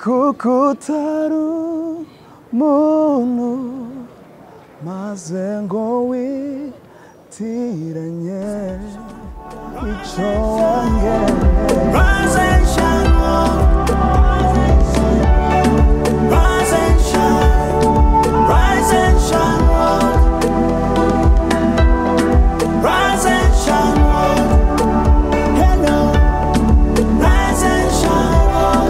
kuko utari umuntu maze ngo witiranye icyo wangeneye. Rise and shine, rise and shine, rise and shine, rise and shine, hello, rise and shine,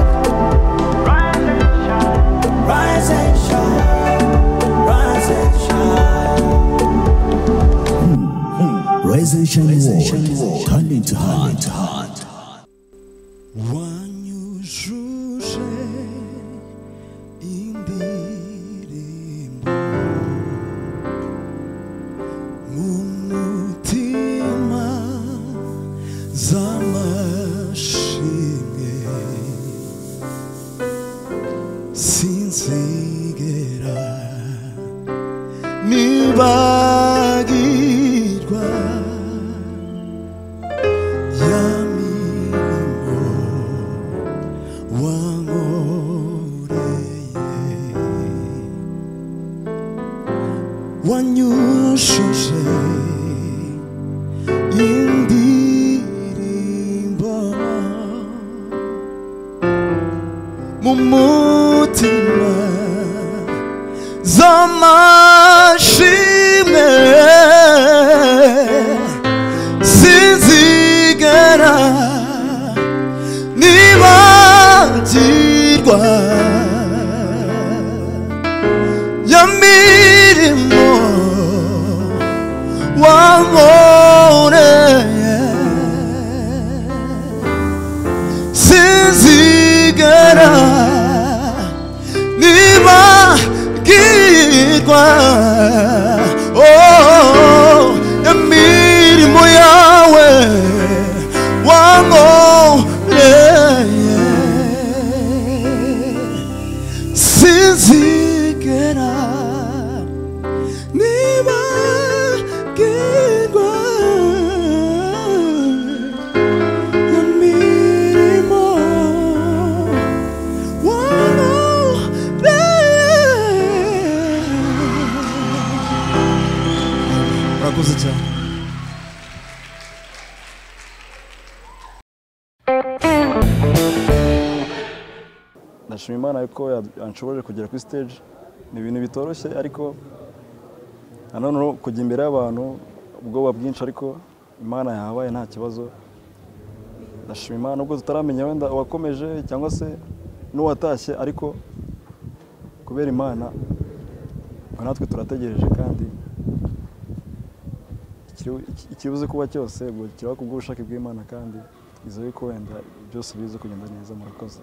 rise and shine, rise and shine, Rise and shine world, turn into heart. wanyujuje indirimbo mu mutima z'amashimwe sinzigera nibagirwa ya mirimo wankoreye wanyujuje indirimbo mu mutima z'amashimwe sinzigera nibagirwa ya mirimo wankoreye sinzigera nibagirwa ya mirimo yawe wankoreye sinzigera nibagirwa ya mirimo Murakoze cyane. Ndashima Imana yuko yanshoboje kugera kuri stage. Ni ibintu bitoroshye ariko nanone kujya imbere y'abantu ubwoba bwinshi, ariko Imana yahabaye nta kibazo. Ndashima Imana nubwo tutaramenya wenda wakomeje cyangwa se n'uwatashye, ariko kubera Imana natwe turategereje, kandi ikibuze kuba cyose ngo kiraba kubw'ubushake bw'Imana, kandi twizeye ko wenda byose bize kugenda neza. Murakoze.